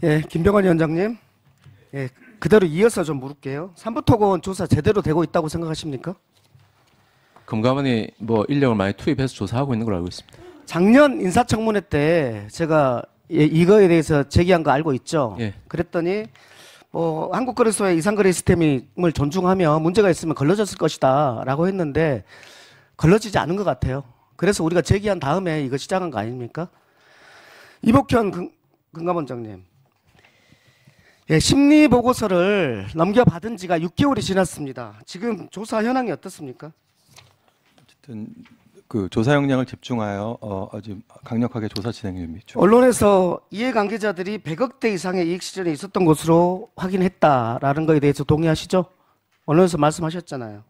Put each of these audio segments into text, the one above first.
예, 김병환 위원장님. 예, 그대로 이어서 좀 물을게요. 삼부토건 조사 제대로 되고 있다고 생각하십니까? 금감원이 뭐 인력을 많이 투입해서 조사하고 있는 걸로 알고 있습니다. 작년 인사청문회 때 제가 이거에 대해서 제기한 거 알고 있죠? 예. 그랬더니 한국거래소의 이상거래 시스템을 존중하며 문제가 있으면 걸러졌을 것이다 라고 했는데 걸러지지 않은 것 같아요. 그래서 우리가 제기한 다음에 이거 시작한 거 아닙니까? 이복현 금감원장님. 예, 심리 보고서를 넘겨받은 지가 6개월이 지났습니다. 지금 조사 현황이 어떻습니까? 어쨌든 그 조사 역량을 집중하여 아주 강력하게 조사 진행 중입니다. 언론에서 이해관계자들이 100억대 이상의 이익 실현이 있었던 것으로 확인했다라는 거에 대해서 동의하시죠? 언론에서 말씀하셨잖아요.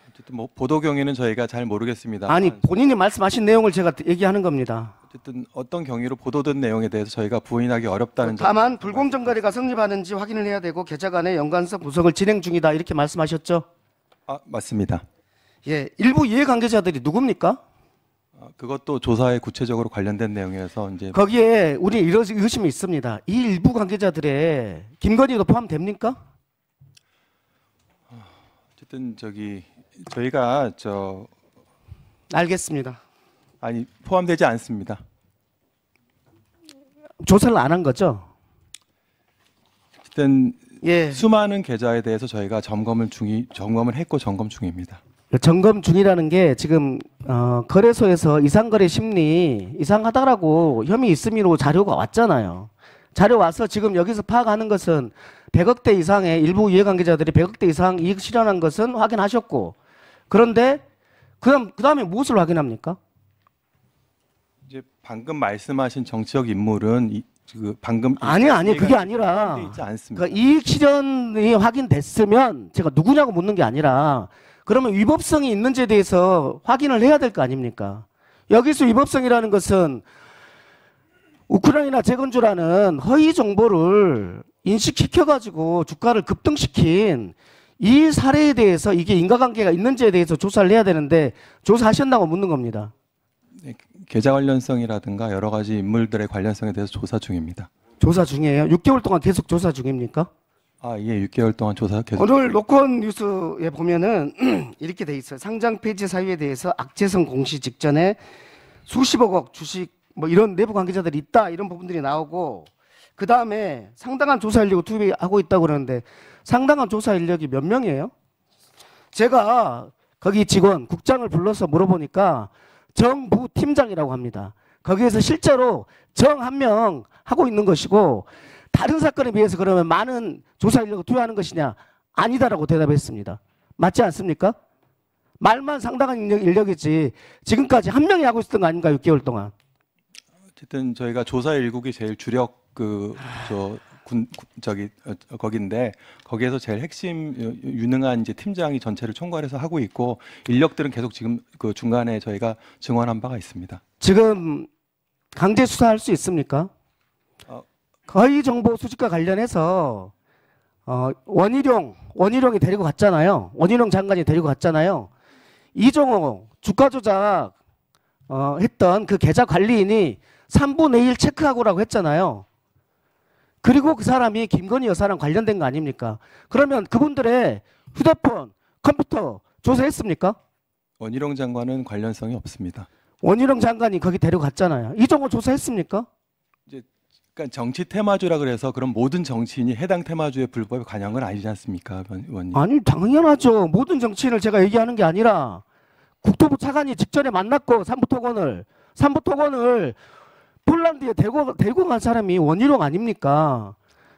어쨌든 뭐 보도 경위는 저희가 잘 모르겠습니다. 아니, 본인이 말씀하신 내용을 제가 얘기하는 겁니다. 어쨌든 어떤 경위로 보도된 내용에 대해서 저희가 부인하기 어렵다는 점. 다만 불공정 거래가 성립하는지 확인을 해야 되고 계좌 간의 연관성 분석을 진행 중이다 이렇게 말씀하셨죠? 맞습니다. 예, 일부 이해관계자들이 누굽니까? 그것도 조사에 구체적으로 관련된 내용이어서 이제 거기에 우리 이런 의심이 있습니다. 이 일부 관계자들의 김건희도 포함됩니까? 어쨌든 저희가 알겠습니다. 아니 포함되지 않습니다. 조사를 안 한 거죠? 어쨌든 예. 수많은 계좌에 대해서 저희가 점검을 했고 점검 중입니다. 점검 중이라는 게 지금 거래소에서 이상거래 심리 이상하다라고 혐의 있음으로 자료가 왔잖아요. 자료 와서 지금 여기서 파악하는 것은 100억대 이상의 일부 이해관계자들이 100억대 이상 이익 실현한 것은 확인하셨고, 그런데 그다음에 무엇을 확인합니까? 이제 방금 말씀하신 정치적 인물은 방금 아니 그게 아니라 있지 않습니다. 그러니까 이익 실현이 확인됐으면 제가 누구냐고 묻는 게 아니라 그러면 위법성이 있는지에 대해서 확인을 해야 될 거 아닙니까? 여기서 위법성이라는 것은 우크라이나 재건주라는 허위 정보를 인식시켜가지고 주가를 급등시킨 이 사례에 대해서 이게 인과관계가 있는지에 대해서 조사를 해야 되는데 조사하셨나고 묻는 겁니다. 네, 계좌 관련성이라든가 여러 가지 인물들의 관련성에 대해서 조사 중입니다. 조사 중이에요? 6개월 동안 계속 조사 중입니까? 예, 6개월 동안 조사 계속. 오늘 로콘 뉴스에 보면은 이렇게 돼 있어요. 상장 폐지 사유에 대해서 악재성 공시 직전에 수십억억 주식 뭐 이런 내부 관계자들이 있다 이런 부분들이 나오고, 그 다음에 상당한 조사 인력을 투입하고 있다고 그러는데 상당한 조사 인력이 몇 명이에요? 제가 거기 직원 국장을 불러서 물어보니까 정부 팀장이라고 합니다. 거기에서 실제로 정 한 명 하고 있는 것이고, 다른 사건에 비해서 그러면 많은 조사 인력을 투여하는 것이냐? 아니다라고 대답했습니다. 맞지 않습니까? 말만 상당한 인력이지 지금까지 한 명이 하고 있었던 거 아닌가, 6개월 동안. 어쨌든 저희가 조사 일국이 제일 주력 거긴데 거기에서 제일 핵심 유능한 이제 팀장이 전체를 총괄해서 하고 있고, 인력들은 계속 지금 그 중간에 저희가 증언한 바가 있습니다. 지금 강제 수사할 수 있습니까? 거의 정보 수집과 관련해서 원희룡이 데리고 갔잖아요. 원희룡 장관이 데리고 갔잖아요. 이종호 주가 조작 했던 그 계좌 관리인이 3분의 1 체크하고라고 했잖아요. 그리고 그 사람이 김건희 여사랑 관련된 거 아닙니까? 그러면 그분들의 휴대폰, 컴퓨터 조사했습니까? 원희룡 장관은 관련성이 없습니다. 원희룡 장관이 거기 데려갔잖아요. 이종호 조사했습니까? 그러니까 정치 테마주라 그래서 그럼 모든 정치인이 해당 테마주에 불법에 관여한 건 아니지 않습니까, 의원님? 아니 당연하죠. 모든 정치인을 제가 얘기하는 게 아니라 국토부 차관이 직전에 만났고 삼부토건을 폴란드에 데리고 간 사람이 원희룡 아닙니까?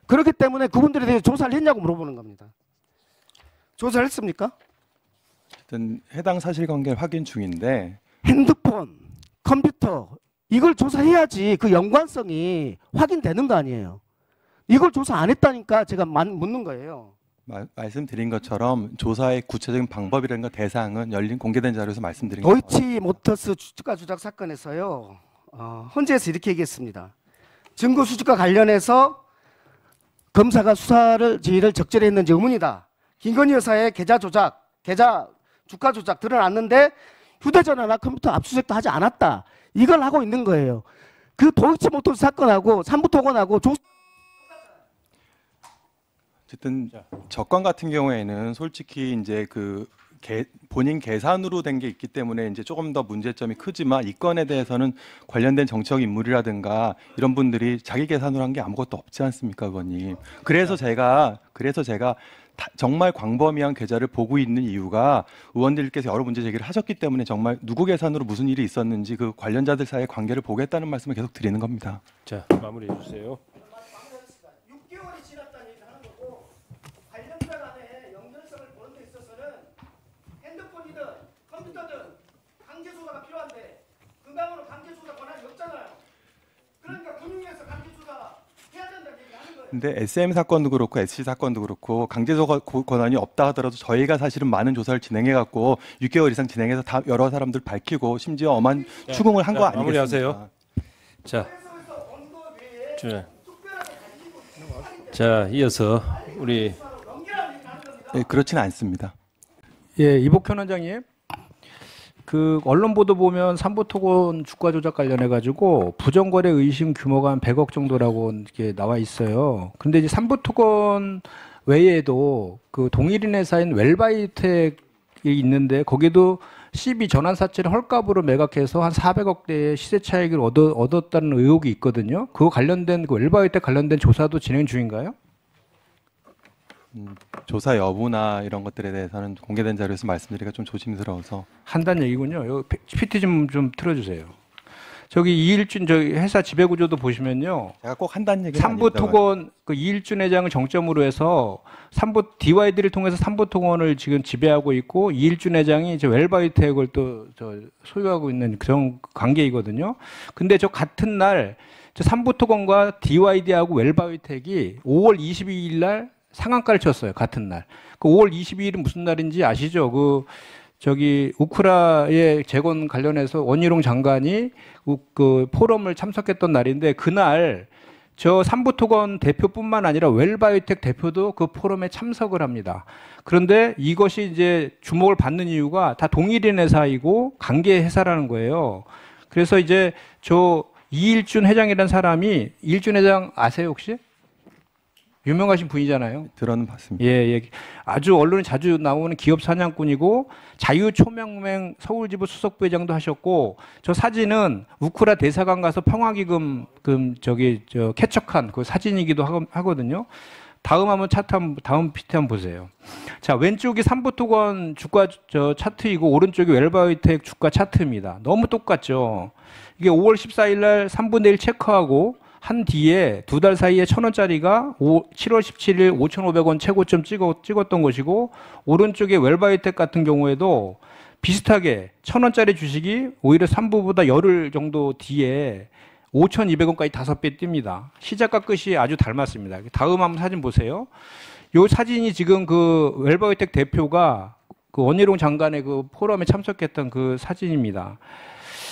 그렇기 때문에 그분들에 대해서 조사를 했냐고 물어보는 겁니다. 조사를 했습니까? 어쨌든 해당 사실관계를 확인 중인데, 핸드폰, 컴퓨터 이걸 조사해야지 그 연관성이 확인되는 거 아니에요. 이걸 조사 안 했다니까 제가 묻는 거예요. 말씀드린 것처럼 조사의 구체적인 방법이라든가 대상은 열린 공개된 자료에서 말씀드린 거예요. 도이치모터스 주가 조작 사건에서요. 헌재에서 이렇게 얘기했습니다. 증거 수집과 관련해서 검사가 수사를 지휘를 적절히 했는지 의문이다. 김건희 여사의 계좌 주가 조작 드러났는데 휴대전화나 컴퓨터 압수수색도 하지 않았다. 이걸 하고 있는 거예요. 그 도이치모터스 사건하고 삼부토건하고 어쨌든 적관 같은 경우에는 솔직히 이제 그 본인 계산으로 된 게 있기 때문에 이제 조금 더 문제점이 크지만 이 건에 대해서는 관련된 정치적 인물이라든가 이런 분들이 자기 계산으로 한 게 아무것도 없지 않습니까, 의원님? 그래서 제가 정말 광범위한 계좌를 보고 있는 이유가 의원들께서 여러 문제 제기를 하셨기 때문에 정말 누구 계산으로 무슨 일이 있었는지 그 관련자들 사이의 관계를 보겠다는 말씀을 계속 드리는 겁니다. 자, 마무리해 주세요. 6개월이 지났다는 얘기를 하는 거고 관련자 간의 연결성을 보는 데 있어서는 핸드폰이든 컴퓨터든 강제 수사가 필요한데 금감원은 강제 수사 권한이 없잖아요. 그러니까 금융위에서 강제 수사 해야 된다는 얘기를 하는 거예요. 근데 SM 사건도 그렇고 SC 사건도 그렇고 강제조사 권한이 없다 하더라도 저희가 사실은 많은 조사를 진행해 갖고 6개월 이상 진행해서 다 여러 사람들 밝히고 심지어 엄한 추궁을 한 거 아니겠습니까? 마무리하세요. 자, 자, 이어서 우리 네, 그렇지는 않습니다. 예, 이복현 원장님. 그 언론 보도 보면 삼부토건 주가 조작 관련해 가지고 부정거래 의심 규모가 한 100억 정도라고 이렇게 나와 있어요. 근데 이제 삼부토건 외에도 그 동일인 회사인 웰바이텍이 있는데 거기도 CB 전환사채를 헐값으로 매각해서 한 400억대의 시세 차익을 얻었다는 의혹이 있거든요. 그거 관련된 그 웰바이텍 관련된 조사도 진행 중인가요? 조사 여부나 이런 것들에 대해서는 공개된 자료에서 말씀드리기가 좀 조심스러워서 한다는 얘기군요. 여기 PT 좀 틀어주세요. 저기 이일준 저기 회사 지배구조도 보시면요. 제가 꼭 한다는 얘기는 아닙니다. 삼부토건 그 이일준 회장을 정점으로 해서 DYD를 통해서 삼부토건을 지금 지배하고 있고 이일준 회장이 이제 웰바이텍을 또 소유하고 있는 그런 관계이거든요. 근데 저 같은 날 저 삼부토건과 DYD하고 웰바이텍이 5월 22일 날 상한가를 쳤어요. 같은 날. 그 5월 22일은 무슨 날인지 아시죠? 저기 우크라의 재건 관련해서 원희룡 장관이 그 포럼을 참석했던 날인데 그날 저 삼부토건 대표뿐만 아니라 웰바이오텍 대표도 그 포럼에 참석을 합니다. 그런데 이것이 이제 주목을 받는 이유가 다 동일인 회사이고 관계 회사라는 거예요. 그래서 이제 저 이일준 회장이라는 사람이 이일준 회장 아세요 혹시? 유명하신 분이잖아요. 들어는 봤습니다. 예. 아주 언론에 자주 나오는 기업 사냥꾼이고 자유초명맹 서울지부 수석부회장도 하셨고 저 사진은 우크라 대사관 가서 평화기금 개척한 그 사진이기도 하거든요. 다음 PT 한번 보세요. 자, 왼쪽이 삼부토건 주가 차트이고 오른쪽이 웰바이오텍 주가 차트입니다. 너무 똑같죠. 이게 5월 14일 날 3분의 1 체크하고 한 뒤에 두 달 사이에 1,000원짜리가 7월 17일 5,500원 최고점 찍었던 것이고 오른쪽에 웰바이오텍 같은 경우에도 비슷하게 1,000원짜리 주식이 오히려 3부보다 열흘 정도 뒤에 5,200원까지 5배 뜁니다. 시작과 끝이 아주 닮았습니다. 다음 한번 사진 보세요. 이 사진이 지금 그 웰바이오텍 대표가 그 원희룡 장관의 그 포럼에 참석했던 그 사진입니다.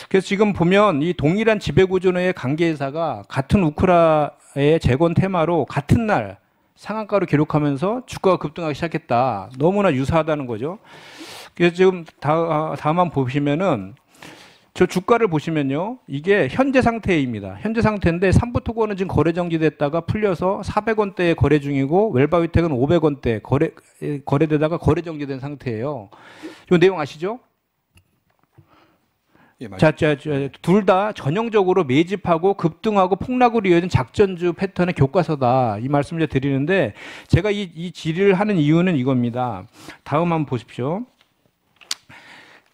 그래서 지금 보면 이 동일한 지배구조의 관계회사가 같은 우크라의 재건 테마로 같은 날 상한가로 기록하면서 주가가 급등하기 시작했다. 너무나 유사하다는 거죠. 그래서 지금 다음 한번 보시면은 저 주가를 보시면요. 이게 현재 상태입니다. 현재 상태인데 삼부토건은 지금 거래 정지됐다가 풀려서 400원대에 거래 중이고 웰바이오텍은 500원대 거래되다가 거래 정지된 상태예요. 이 내용 아시죠? 예, 둘 다 전형적으로 매집하고 급등하고 폭락으로 이어진 작전주 패턴의 교과서다. 이 말씀을 드리는데 제가 이 질의를 하는 이유는 이겁니다. 다음 한번 보십시오.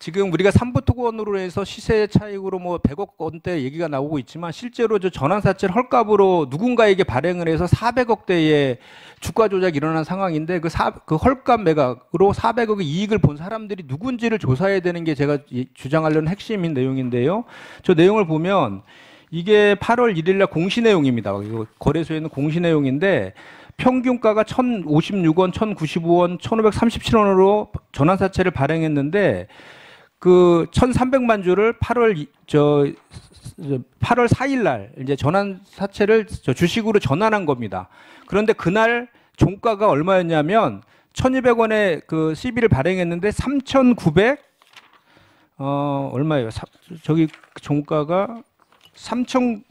지금 우리가 삼부토건으로 해서 시세 차익으로 뭐 100억 원대 얘기가 나오고 있지만 실제로 저 전환사채를 헐값으로 누군가에게 발행을 해서 400억대의 주가 조작이 일어난 상황인데 그 헐값 매각으로 400억의 이익을 본 사람들이 누군지를 조사해야 되는 게 제가 주장하려는 핵심인 내용인데요. 저 내용을 보면 이게 8월 1일 날 공시 내용입니다. 거래소에 있는 공시 내용인데 평균가가 1,056원, 1,095원, 1,537원으로 전환사채를 발행했는데 그 1,300만 주를 8월 4일 날 이제 전환사채를 주식으로 전환한 겁니다. 그런데 그날 종가가 얼마였냐면 1,200원에 그 CB를 발행했는데 3,900 얼마예요? 저기 종가가 3,000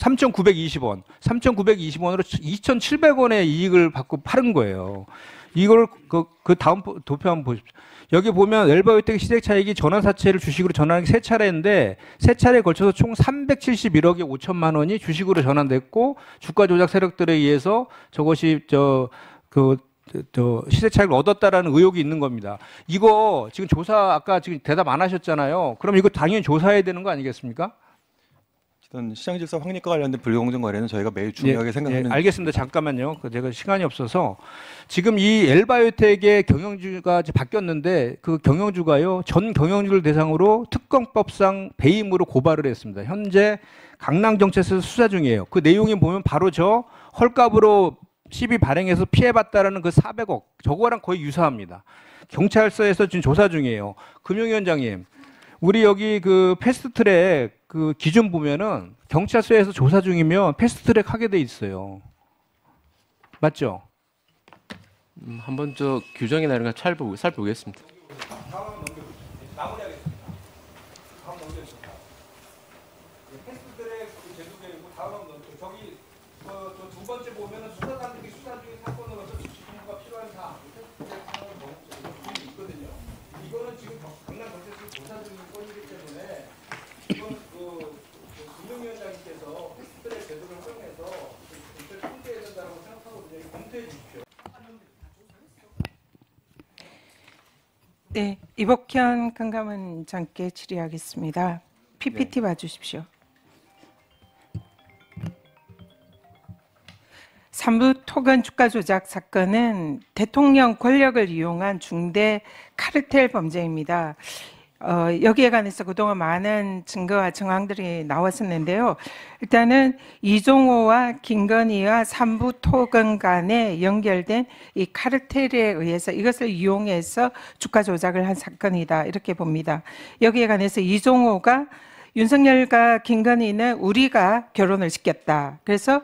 3,920원. 3,920원으로 2,700원의 이익을 받고 팔은 거예요. 이걸 그 다음 도표 한번 보십시오. 여기 보면 엘바이오텍 시세 차익이 전환사채를 주식으로 전환한 게 3차례인데 3차례에 걸쳐서 총 371억에 5천만 원이 주식으로 전환됐고 주가 조작 세력들에 의해서 저것이 시세 차익을 얻었다라는 의혹이 있는 겁니다. 이거 지금 조사 아까 지금 대답 안 하셨잖아요. 그럼 이거 당연히 조사해야 되는 거 아니겠습니까? 어떤 시장 질서 확립과 관련된 불공정 거래는 저희가 매우 중요하게 생각하는. 알겠습니다. 잠깐만요. 제가 시간이 없어서 지금 이 엘바이오텍의 경영주가 이제 바뀌었는데 그 경영주가요 전 경영주를 대상으로 특검법상 배임으로 고발을 했습니다. 현재 강남경찰서에서 수사 중이에요. 그 내용이 보면 바로 저 헐값으로 시비 발행해서 피해봤다라는 그 400억 저거랑 거의 유사합니다. 경찰서에서 지금 조사 중이에요. 금융위원장님, 우리 여기 그 패스트트랙 그 기준 보면은 경찰서에서 조사 중이면 패스트트랙 하게 돼 있어요. 맞죠? 한번 저 규정이나 이런 거 살펴보겠습니다. 패스트트랙 제도되고 다음 저기 두 번째 보면은 수사관들이 수사 중인 사건으로서 지시가 필요한 사항 패스트트랙 상황을 넣고 있거든요. 이거는 지금 강남경찰서 조사 중인 건이기 때문에 이건 금융위원장님께서 패스트트랙 제도를 활용해서 검토를 통제해야 된다고 생각하거든요. 검토해 주십시오. 네, 이복현 금감원장께 질의하겠습니다. PPT 봐주십시오. 삼부 토건 주가 조작 사건은 대통령 권력을 이용한 중대 카르텔 범죄입니다. 여기에 관해서 그동안 많은 증거와 정황들이 나왔었는데요. 일단은 이종호와 김건희와 삼부 토건 간에 연결된 이 카르텔에 의해서 이것을 이용해서 주가 조작을 한 사건이다 이렇게 봅니다. 여기에 관해서 이종호가 윤석열과 김건희는 우리가 결혼을 시켰다. 그래서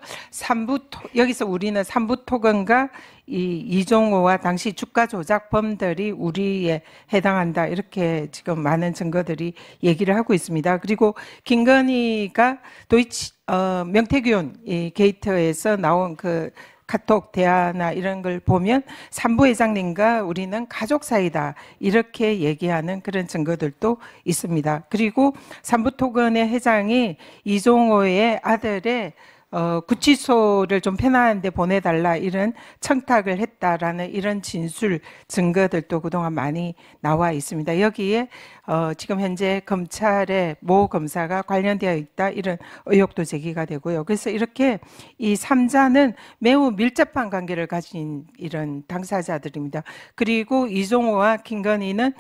여기서 우리는 삼부토건과 이종호와 당시 주가 조작범들이 우리에 해당한다. 이렇게 지금 많은 증거들이 얘기를 하고 있습니다. 그리고 김건희가 명태균 이 게이트에서 나온 그 카톡 대화나 이런 걸 보면 삼부 회장님과 우리는 가족 사이다 이렇게 얘기하는 그런 증거들도 있습니다. 그리고 삼부토건의 회장이 이종호의 아들의 구치소를 좀 편안한 데 보내달라 이런 청탁을 했다라는 이런 진술 증거들도 그동안 많이 나와 있습니다. 여기에 지금 현재 검찰의 모 검사가 관련되어 있다 이런 의혹도 제기가 되고요. 그래서 이렇게 이 3자는 매우 밀접한 관계를 가진 이런 당사자들입니다. 그리고 이종호와 김건희는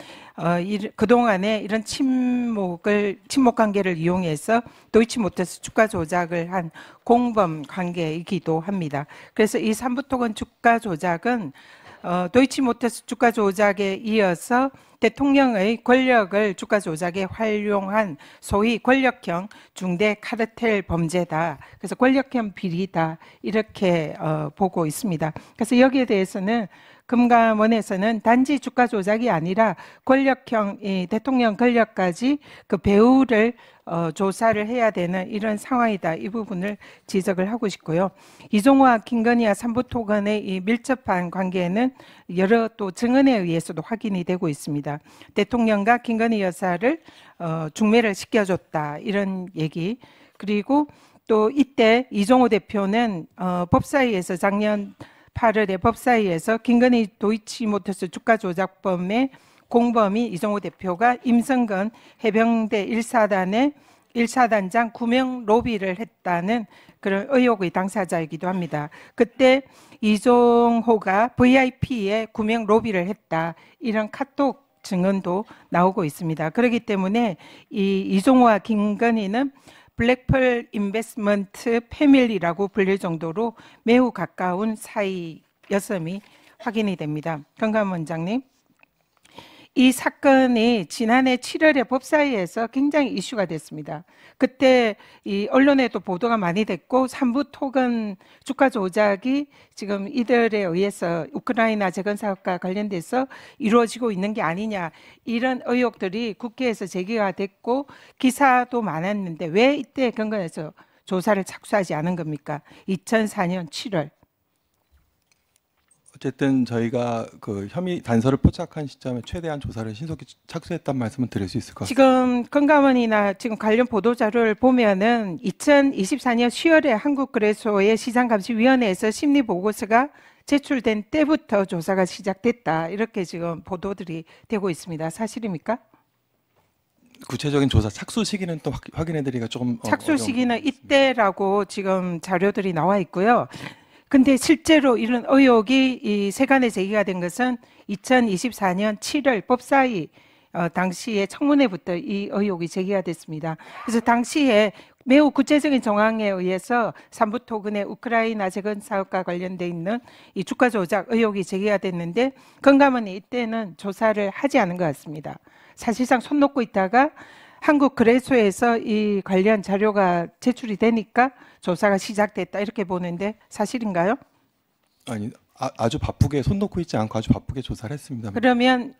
그동안에 이런 친목 관계를 이용해서 도이치모터스 주가 조작을 한 공범 관계이기도 합니다. 그래서 이 삼부토건 주가 조작은 도이치모터스 주가 조작에 이어서 대통령의 권력을 주가 조작에 활용한 소위 권력형 중대 카르텔 범죄다. 그래서 권력형 비리다 이렇게 보고 있습니다. 그래서 여기에 대해서는 금감원에서는 단지 주가 조작이 아니라 권력형 대통령 권력까지 그 배후를 조사를 해야 되는 이런 상황이다. 이 부분을 지적을 하고 싶고요. 이종호와 김건희와 삼부토건의 이 밀접한 관계는 여러 또 증언에 의해서도 확인이 되고 있습니다. 대통령과 김건희 여사를 중매를 시켜줬다. 이런 얘기. 그리고 또 이때 이종호 대표는 법사위에서 작년 8월에 법사위에서 김건희 도이치모터스 주가 조작범의 공범이 이종호 대표가 임성근 해병대 1사단장 구명 로비를 했다는 그런 의혹의 당사자이기도 합니다. 그때 이종호가 VIP에 구명 로비를 했다 이런 카톡 증언도 나오고 있습니다. 그렇기 때문에 이종호와 김건희는 블랙펄 인베스트먼트 패밀리라고 불릴 정도로 매우 가까운 사이였음이 확인이 됩니다. 금감원장님, 이 사건이 지난해 7월에 법사위에서 굉장히 이슈가 됐습니다. 그때 이 언론에도 보도가 많이 됐고 삼부토건 주가 조작이 지금 이들에 의해서 우크라이나 재건 사업과 관련돼서 이루어지고 있는 게 아니냐 이런 의혹들이 국회에서 제기가 됐고 기사도 많았는데 왜 이때 건건에서 조사를 착수하지 않은 겁니까? 2004년 7월. 어쨌든 저희가 그 혐의 단서를 포착한 시점에 최대한 조사를 신속히 착수했다는 말씀을 드릴 수 있을 것 같습니다. 지금 건강원이나 지금 관련 보도 자료를 보면은 2024년 10월에 한국거래소의 시장감시위원회에서 심리 보고서가 제출된 때부터 조사가 시작됐다. 이렇게 지금 보도들이 되고 있습니다. 사실입니까? 구체적인 조사 착수 시기는 또 확인해드리기가 조금 착수 시기는 이때라고 지금 자료들이 나와 있고요. 근데 실제로 이런 의혹이 이 세간에 제기가 된 것은 2024년 7월 법사위 당시에 청문회부터 이 의혹이 제기가 됐습니다. 그래서 당시에 매우 구체적인 정황에 의해서 삼부토근의 우크라이나 재건 사업과 관련돼 있는 이 주가 조작 의혹이 제기가 됐는데 건강원이 이때는 조사를 하지 않은 것 같습니다. 사실상 손 놓고 있다가 한국거래소에서 이 관련 자료가 제출이 되니까 조사가 시작됐다 이렇게 보는데 사실인가요? 아니 아주 바쁘게 손 놓고 있지 않고 아주 바쁘게 조사를 했습니다. 그러면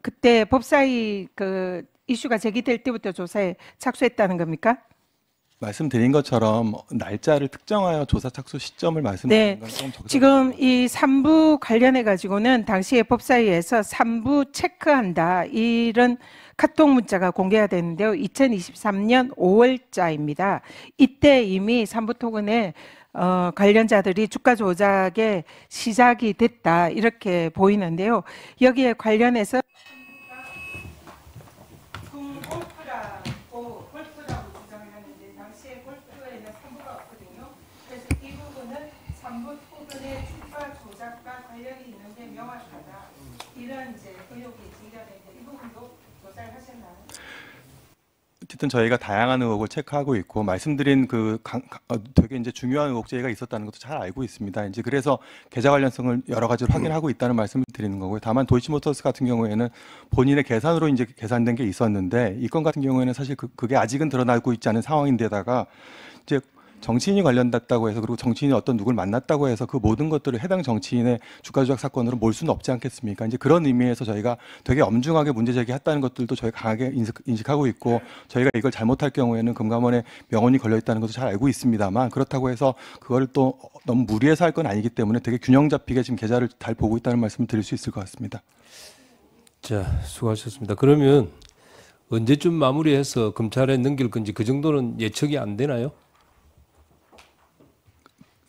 그때 법사위 그 이슈가 제기될 때부터 조사에 착수했다는 겁니까? 말씀드린 것처럼 날짜를 특정하여 조사 착수 시점을 말씀드린 네. 건 좀 적절하지 지금 이 3부 관련해 가지고는 당시에 법사위에서 3부 체크한다 이런 카톡 문자가 공개가 됐는데요. 2023년 5월자입니다. 이때 이미 삼부토근의 관련자들이 주가 조작에 시작이 됐다 이렇게 보이는데요. 여기에 관련해서 골프라고 주장을 하는데 당시에 골프에는 3부가 없거든요. 그래서 이 부분은 삼부토근의 주가 조작과 관련이 있는데 명확하다. 이런 이제 의혹이 제기가 되는데 이 부분도 조사를 하셨나요? 어쨌든 저희가 다양한 의혹을 체크하고 있고 말씀드린 되게 이제 중요한 의혹 제기가 있었다는 것도 잘 알고 있습니다. 이제 그래서 계좌 관련성을 여러 가지로 확인하고 있다는 말씀을 드리는 거고요. 다만 도이치모터스 같은 경우에는 본인의 계산으로 이제 계산된 게 있었는데 이 건 같은 경우에는 사실 그게 아직은 드러나고 있지 않은 상황인데다가 이제 정치인이 관련됐다고 해서 그리고 정치인이 어떤 누굴 만났다고 해서 그 모든 것들을 해당 정치인의 주가 조작 사건으로 몰 수는 없지 않겠습니까? 이제 그런 의미에서 저희가 되게 엄중하게 문제 제기했다는 것들도 저희가 강하게 인식하고 있고 저희가 이걸 잘못할 경우에는 금감원에 명언이 걸려 있다는 것도 잘 알고 있습니다만 그렇다고 해서 그걸 또 너무 무리해서 할 건 아니기 때문에 되게 균형 잡히게 지금 계좌를 잘 보고 있다는 말씀을 드릴 수 있을 것 같습니다. 자, 수고하셨습니다. 그러면 언제쯤 마무리해서 검찰에 넘길 건지 그 정도는 예측이 안 되나요?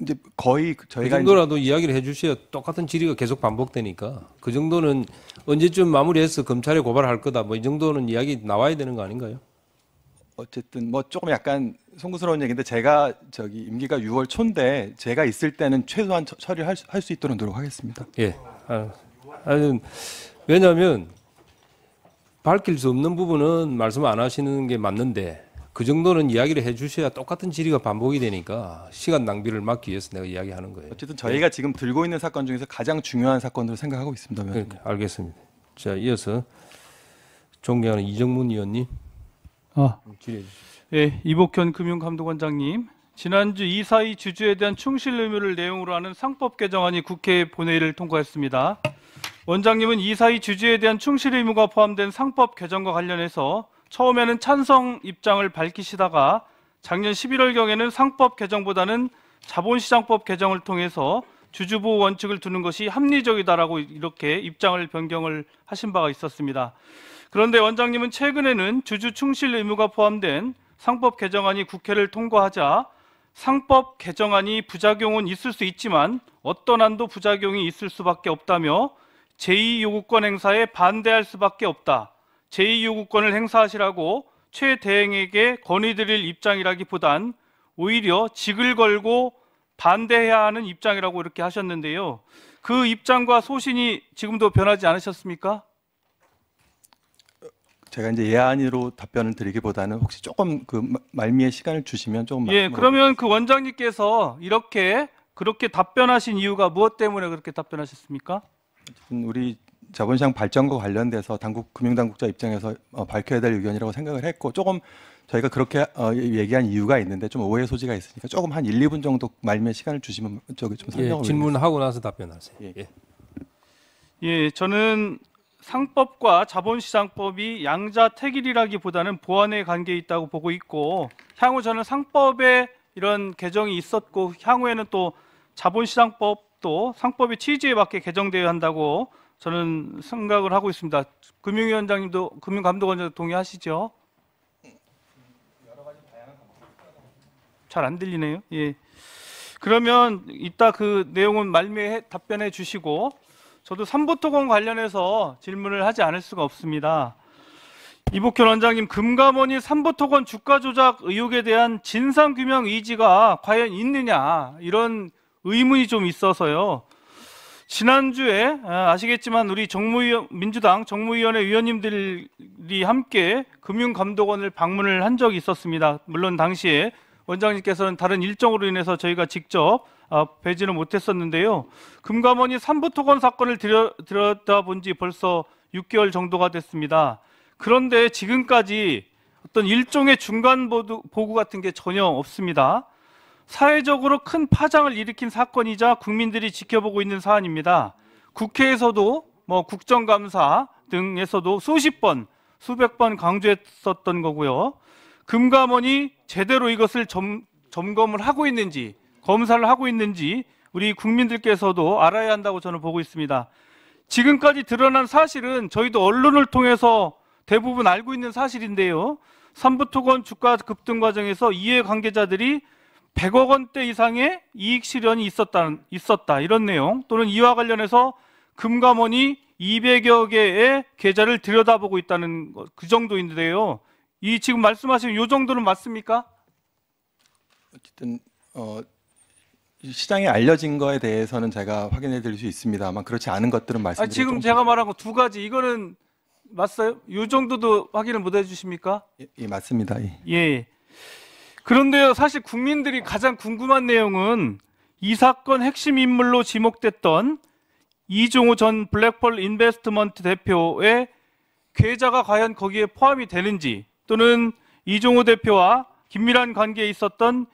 이제 거의 그 저희가 정도라도 이야기를 해주셔야 똑같은 질의가 계속 반복되니까 그 정도는 언제쯤 마무리해서 검찰에 고발할 거다 뭐 이 정도는 이야기 나와야 되는 거 아닌가요? 어쨌든 뭐 조금 약간 송구스러운 얘기인데 제가 저기 임기가 6월 초인데 제가 있을 때는 최소한 처리할 수 있도록 노력하겠습니다. 예. 왜냐하면 밝힐 수 없는 부분은 말씀 안 하시는 게 맞는데 그 정도는 이야기를 해주셔야 똑같은 질의가 반복이 되니까 시간 낭비를 막기 위해서 내가 이야기하는 거예요. 어쨌든 저희가 지금 들고 있는 사건 중에서 가장 중요한 사건으로 생각하고 있습니다. 그러니까 알겠습니다. 자, 이어서 존경하는 이정문 의원님 질의해 주십시오. 예, 이복현 금융감독원장님, 지난주 이사희 주주에 대한 충실 의무를 내용으로 하는 상법 개정안이 국회 본회의를 통과했습니다. 원장님은 이사희 주주에 대한 충실 의무가 포함된 상법 개정과 관련해서 처음에는 찬성 입장을 밝히시다가 작년 11월경에는 상법 개정보다는 자본시장법 개정을 통해서 주주보호 원칙을 두는 것이 합리적이다라고 이렇게 입장을 변경을 하신 바가 있었습니다. 그런데 원장님은 최근에는 주주 충실 의무가 포함된 상법 개정안이 국회를 통과하자 상법 개정안이 부작용은 있을 수 있지만 어떤 한도 부작용이 있을 수밖에 없다며 제2요구권 행사에 반대할 수밖에 없다. 제2요구권을 행사하시라고 최대행에게 건의드릴 입장이라기보단 오히려 직을 걸고 반대해야 하는 입장이라고 이렇게 하셨는데요. 그 입장과 소신이 지금도 변하지 않으셨습니까? 제가 이제 예안으로 답변을 드리기보다는 혹시 조금 그 말미에 시간을 주시면 조금 예, 그러면 그 원장님께서 그렇게 답변하신 이유가 무엇 때문에 그렇게 답변하셨습니까? 우리 자본시장 발전과 관련돼서 금융당국자 입장에서 밝혀야 될 의견이라고 생각을 했고 조금 저희가 그렇게 얘기한 이유가 있는데 좀 오해 소지가 있으니까 조금 한 1, 2분 정도 말미에 시간을 주시면 저기 좀 설명을 질문하고 나서 답변하세요. 예, 저는 상법과 자본시장법이 양자택일이라기보다는 보완의 관계에 있다고 보고 있고 향후 저는 상법의 이런 개정이 있었고 향후에는 또 자본시장법도 상법의 취지에 맞게 개정되어야 한다고 저는 생각을 하고 있습니다. 금융위원장님도 금융감독원장도 동의하시죠? 잘 안 들리네요. 예. 그러면 이따 그 내용은 말미에 답변해 주시고 저도 삼부토건 관련해서 질문을 하지 않을 수가 없습니다. 이복현 원장님, 금감원이 삼부토건 주가 조작 의혹에 대한 진상규명 의지가 과연 있느냐 이런 의문이 좀 있어서요. 지난주에 아시겠지만 우리 민주당 정무위원회 위원님들이 함께 금융감독원을 방문을 한 적이 있었습니다. 물론 당시에 원장님께서는 다른 일정으로 인해서 저희가 직접 뵈지는 못했었는데요. 금감원이 삼부토건 사건을 들여다본 지 벌써 6개월 정도가 됐습니다. 그런데 지금까지 어떤 일종의 중간 보고 같은 게 전혀 없습니다. 사회적으로 큰 파장을 일으킨 사건이자 국민들이 지켜보고 있는 사안입니다. 국회에서도 국정감사 등에서도 수십 번, 수백 번 강조했었던 거고요. 금감원이 제대로 이것을 점검을 하고 있는지, 검사를 하고 있는지 우리 국민들께서도 알아야 한다고 저는 보고 있습니다. 지금까지 드러난 사실은 저희도 언론을 통해서 대부분 알고 있는 사실인데요. 삼부토건 주가 급등 과정에서 이해관계자들이 100억 원대 이상의 이익 실현이 있었다 이런 내용, 또는 이와 관련해서 금감원이 200여 개의 계좌를 들여다보고 있다는 그 정도인데요. 이 지금 말씀하신 이 정도는 맞습니까? 어쨌든 시장에 알려진 거에 대해서는 제가 확인해 드릴 수 있습니다만 그렇지 않은 것들은 말씀드리죠. 지금 제가 말한 거 두 가지, 이거는 맞어요? 이 정도도 확인을 못 해주십니까? 예, 맞습니다. 예. 예. 그런데요, 사실 국민들이 가장 궁금한 내용은 이 사건 핵심 인물로 지목됐던 이종우 전 블랙펄 인베스트먼트 대표의 계좌가 과연 거기에 포함이 되는지, 또는 이종우 대표와 긴밀한 관계에 있었던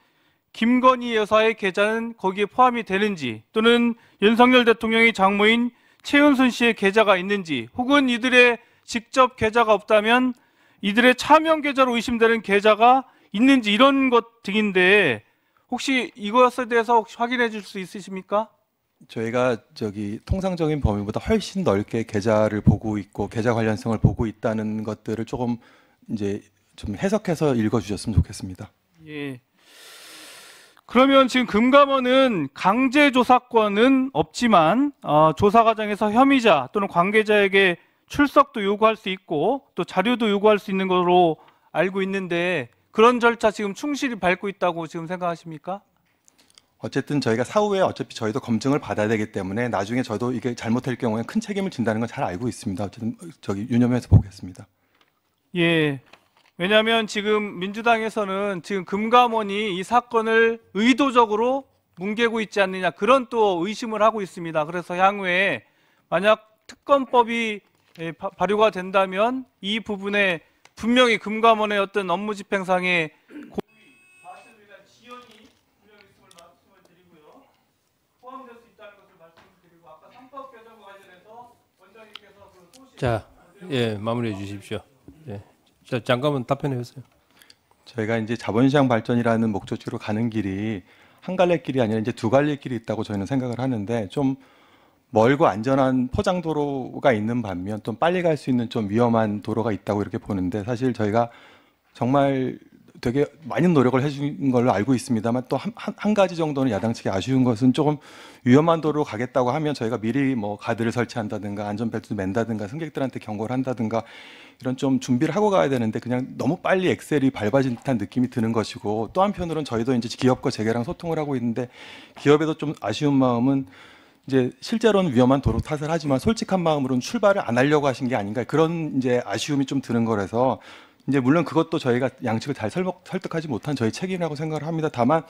김건희 여사의 계좌는 거기에 포함이 되는지, 또는 윤석열 대통령의 장모인 최은순 씨의 계좌가 있는지, 혹은 이들의 직접 계좌가 없다면 이들의 차명 계좌로 의심되는 계좌가 있는지, 이런 것 등인데 혹시 이것에 대해서 혹시 확인해 줄 수 있으십니까? 저희가 통상적인 범위보다 훨씬 넓게 계좌를 보고 있고 계좌 관련성을 보고 있다는 것들을 조금 이제 좀 해석해서 읽어주셨으면 좋겠습니다. 예. 그러면 지금 금감원은 강제 조사권은 없지만 조사 과정에서 혐의자 또는 관계자에게 출석도 요구할 수 있고 또 자료도 요구할 수 있는 것으로 알고 있는데, 그런 절차 지금 충실히 밟고 있다고 지금 생각하십니까? 어쨌든 저희가 사후에 어차피 저희도 검증을 받아야 되기 때문에 나중에 저도 이게 잘못할 경우에 큰 책임을 진다는 건 잘 알고 있습니다. 어쨌든 유념해서 보겠습니다. 예. 왜냐하면 지금 민주당에서는 지금 금감원이 이 사건을 의도적으로 뭉개고 있지 않느냐, 그런 또 의심을 하고 있습니다. 그래서 향후에 만약 특검법이 발효가 된다면 이 부분에 분명히 금감원의 어떤 업무 집행상의 고의, 사실을 위한 지연이 분명히 있음을 말씀을 드리고요. 포함될 수 있다는 것을 말씀드리고, 아까 상법 개정과 관련해서 원장님께서 그 소식. 자, 예, 마무리해 주십시오. 예. 자, 잠깐만 답변해 주세요. 저희가 이제 자본시장 발전이라는 목적지로 가는 길이 한 갈래 길이 아니라 이제 두 갈래 길이 있다고 저희는 생각을 하는데, 좀 멀고 안전한 포장도로가 있는 반면 또 빨리 갈 수 있는 좀 위험한 도로가 있다고 이렇게 보는데, 사실 저희가 정말 되게 많은 노력을 해준 걸로 알고 있습니다만 또 한 가지 정도는 야당 측이 아쉬운 것은, 조금 위험한 도로로 가겠다고 하면 저희가 미리 가드를 설치한다든가 안전벨트 맨다든가 승객들한테 경고를 한다든가 이런 좀 준비를 하고 가야 되는데, 그냥 너무 빨리 엑셀이 밟아진 듯한 느낌이 드는 것이고, 또 한편으로는 저희도 이제 기업과 재계랑 소통을 하고 있는데 기업에도 좀 아쉬운 마음은, 이제 실제로는 위험한 도로 탓을 하지만 솔직한 마음으로는 출발을 안 하려고 하신 게 아닌가, 그런 이제 아쉬움이 좀 드는 거라서, 이제 물론 그것도 저희가 양측을 잘 설득하지 못한 저희 책임이라고 생각을 합니다. 다만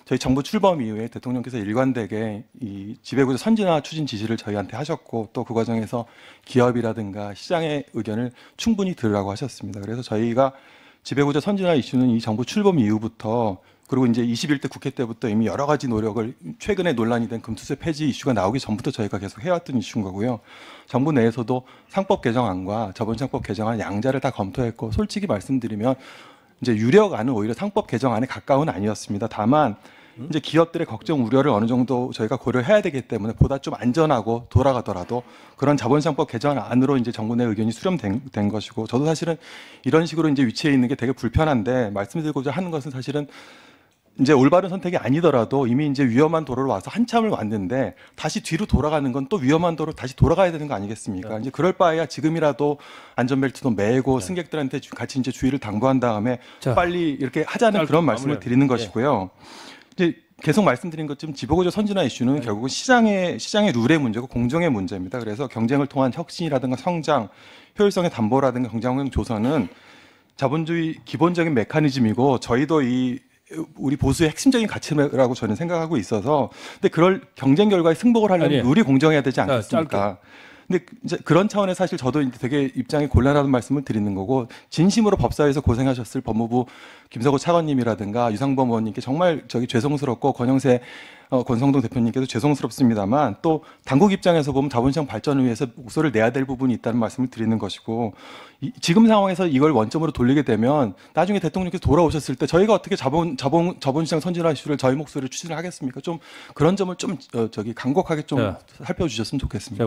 저희 정부 출범 이후에 대통령께서 일관되게 이 지배구조 선진화 추진 지시를 저희한테 하셨고, 또 그 과정에서 기업이라든가 시장의 의견을 충분히 들으라고 하셨습니다. 그래서 저희가 지배구조 선진화 이슈는 이 정부 출범 이후부터, 그리고 이제 21대 국회 때부터 이미 여러 가지 노력을, 최근에 논란이 된 금투세 폐지 이슈가 나오기 전부터 저희가 계속 해왔던 이슈인 거고요. 정부 내에서도 상법 개정안과 자본시장법 개정안 양자를 다 검토했고, 솔직히 말씀드리면 이제 유력안은 오히려 상법 개정안에 가까운 아니었습니다. 다만 이제 기업들의 걱정 우려를 어느 정도 저희가 고려해야 되기 때문에 보다 좀 안전하고 돌아가더라도 그런 자본시장법 개정안으로 이제 정부 내 의견이 수렴된 것이고, 저도 사실은 이런 식으로 이제 위치해 있는 게 되게 불편한데, 말씀드리고자 하는 것은 사실은 이제 올바른 선택이 아니더라도 이미 이제 위험한 도로로 와서 한참을 왔는데 다시 뒤로 돌아가는 건 또 위험한 도로 다시 돌아가야 되는 거 아니겠습니까? 이제 그럴 바에야 지금이라도 안전벨트도 매고 승객들한테 같이 이제 주의를 당부한 다음에 자, 빨리 이렇게 하자는 그런 말씀을 드리는 것이고요. 이제 계속 말씀드린 것처럼 지배구조 선진화 이슈는 결국은 시장의 룰의 문제고 공정의 문제입니다. 그래서 경쟁을 통한 혁신이라든가 성장, 효율성의 담보라든가 경쟁 환경 조성은 자본주의 기본적인 메커니즘이고, 저희도 우리 보수의 핵심적인 가치라고 저는 생각하고 있어서, 근데 그럴 경쟁 결과에 승복을 하려면 아니에요. 룰이 공정해야 되지 않겠습니까? 짧게. 근데 이제 그런 차원에서 사실 저도 이제 되게 입장이 곤란하다는 말씀을 드리는 거고, 진심으로 법사위에서 고생하셨을 법무부 김석호 차관님이라든가 유상범 의원님께 정말 죄송스럽고, 권성동 대표님께도 죄송스럽습니다만, 또 당국 입장에서 보면 자본시장 발전을 위해서 목소리를 내야 될 부분이 있다는 말씀을 드리는 것이고, 지금 상황에서 이걸 원점으로 돌리게 되면 나중에 대통령께서 돌아오셨을 때 저희가 어떻게 자본시장 선진화 이슈를 저희 목소리를 추진을 하겠습니까? 좀 그런 점을 좀 간곡하게 좀 살펴주셨으면 좋겠습니다.